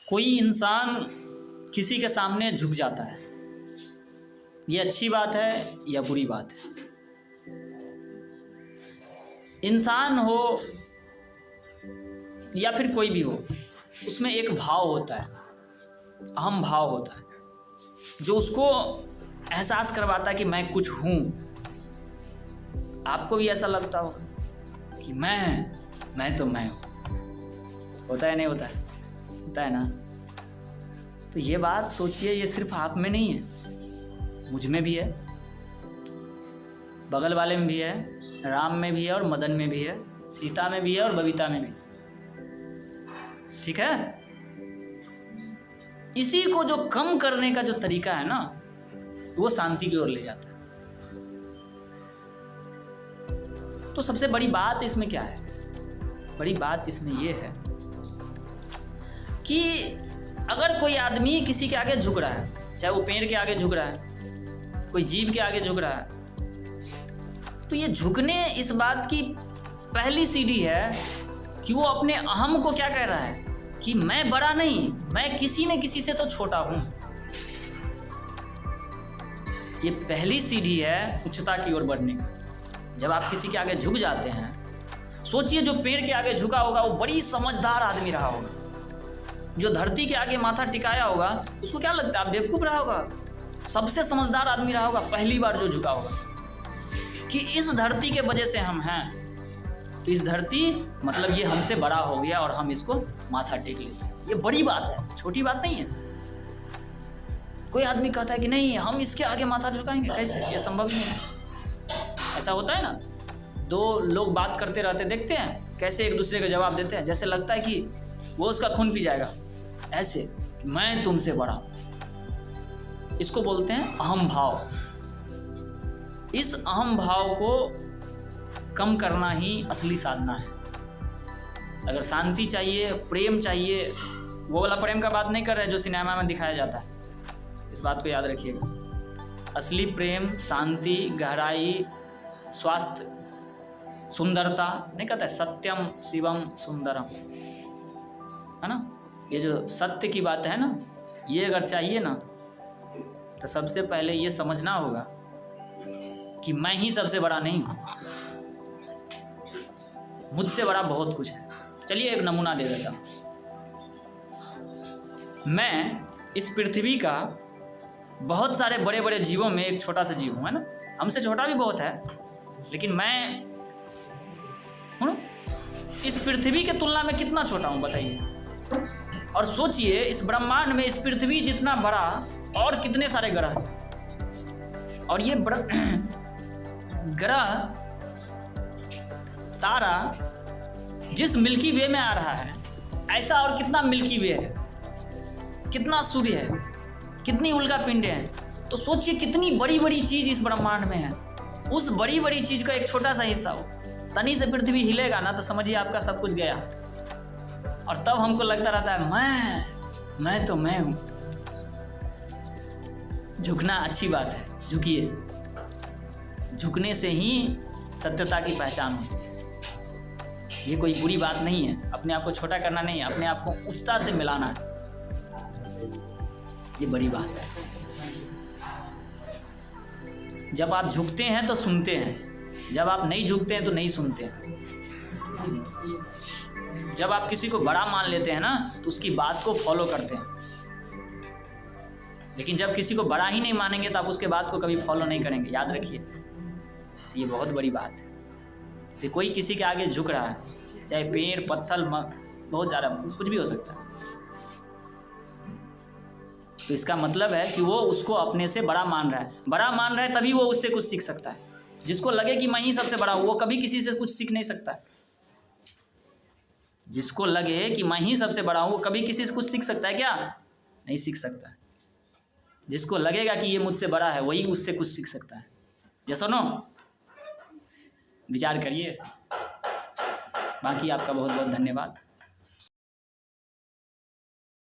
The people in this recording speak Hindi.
कोई इंसान किसी के सामने झुक जाता है, ये अच्छी बात है या बुरी बात है? इंसान हो या फिर कोई भी हो, उसमें एक भाव होता है, अहम भाव होता है, जो उसको एहसास करवाता है कि मैं कुछ हूँ। आपको भी ऐसा लगता होगा कि मैं तो मैं हूँ। होता है नहीं होता है? होता है ना? तो ये बात सोचिए, ये सिर्फ आप में नहीं है, मुझ में भी है, बगल वाले में भी है, राम में भी है और मदन में भी है, सीता में भी है और बबीता में भी। ठीक है? इसी को जो कम करने का जो तरीका है ना, वो शांति की ओर ले जाता है। तो सबसे बड़ी बात इसमें क्या है? बड़ी बात इसमें ये है कि अगर कोई आदमी किसी के आगे झुक रहा है, चाहे वो पेड़ के आगे झुक रहा है, कोई जीव के आगे झुक रहा है, तो ये झुकने इस बात की पहली सीढ़ी है कि वो अपने अहम को क्या कह रहा है कि मैं बड़ा नहीं, मैं किसी न किसी से तो छोटा हूं। ये पहली सीढ़ी है उच्चता की ओर बढ़ने की। जब आप किसी के आगे झुक जाते हैं, सोचिए जो पेड़ के आगे झुका होगा वो बड़ी समझदार आदमी रहा होगा, जो धरती के आगे माथा टिकाया होगा उसको क्या लगता है आप बेवकूफ रहा होगा, सबसे समझदार आदमी रहा होगा, पहली बार जो झुका होगा कि इस धरती के वजह से हम हैं, तो इस धरती मतलब ये हमसे बड़ा हो गया और हम इसको माथा टेक लेते हैं। ये बड़ी बात है, छोटी बात नहीं है। कोई आदमी कहता है कि नहीं हम इसके आगे माथा झुकाएंगे, कैसे? ये संभव नहीं है। ऐसा होता है ना, दो लोग बात करते रहते देखते हैं कैसे एक दूसरे का जवाब देते हैं, जैसे लगता है कि वो उसका खून पी जाएगा, ऐसे मैं तुमसे बड़ा हूं। इसको बोलते हैं अहम भाव। इस अहम भाव को कम करना ही असली साधना है। अगर शांति चाहिए, प्रेम चाहिए, वो वाला प्रेम का बात नहीं कर रहे जो सिनेमा में दिखाया जाता है, इस बात को याद रखिएगा। असली प्रेम, शांति, गहराई, स्वास्थ्य, सुंदरता, नहीं कहता है सत्यम शिवम सुंदरम, है ना? ये जो सत्य की बात है ना, ये अगर चाहिए ना, तो सबसे पहले ये समझना होगा कि मैं ही सबसे बड़ा नहीं हूं, मुझसे बड़ा बहुत कुछ है। चलिए एक नमूना दे देता हूं। मैं इस पृथ्वी का बहुत सारे बड़े बड़े जीवों में एक छोटा सा जीव हूं, है ना? हमसे छोटा भी बहुत है, लेकिन मैं इस पृथ्वी के तुलना में कितना छोटा हूं बताइए। और सोचिए इस ब्रह्मांड में इस पृथ्वी जितना बड़ा और कितने सारे ग्रह, और ये ग्रह तारा जिस मिल्की वे में आ रहा है, ऐसा और कितना मिल्की वे है, कितना सूर्य है, कितनी उल्का पिंड है। तो सोचिए कितनी बड़ी बड़ी चीज इस ब्रह्मांड में है, उस बड़ी बड़ी चीज का एक छोटा सा हिस्सा हो, तनी से पृथ्वी हिलेगा ना तो समझिए आपका सब कुछ गया। और तब हमको लगता रहता है मैं तो मैं हूं। झुकना अच्छी बात है, झुकिए। झुकने से ही सत्यता की पहचान होती है। ये कोई बुरी बात नहीं है, अपने आप को छोटा करना नहीं है, अपने आप को उच्चता से मिलाना है, ये बड़ी बात है। जब आप झुकते हैं तो सुनते हैं, जब आप नहीं झुकते हैं तो नहीं सुनते हैं। जब आप किसी को बड़ा मान लेते हैं ना, तो उसकी बात को फॉलो करते हैं, लेकिन जब किसी को बड़ा ही नहीं मानेंगे तो आप उसके बात को कभी फॉलो नहीं करेंगे। याद रखिए, ये बहुत बड़ी बात है। तो कोई किसी के आगे झुक रहा है, चाहे पेड़, पत्थर, बहुत ज़्यादा कुछ भी हो सकता है, तो इसका मतलब है कि वो उसको अपने से बड़ा मान रहा है। बड़ा मान रहा है तभी वो उससे कुछ सीख सकता है। जिसको लगे कि मैं ही सबसे बड़ा हूँ, वो कभी किसी से कुछ सीख नहीं सकता है। जिसको लगे कि मैं ही सबसे बड़ा हूँ, वो कभी किसी से कुछ सीख सकता है क्या? नहीं सीख सकता है। जिसको लगेगा कि ये मुझसे बड़ा है, वही उससे कुछ सीख सकता है। ये सुनो, विचार करिए। बाकी आपका बहुत बहुत धन्यवाद।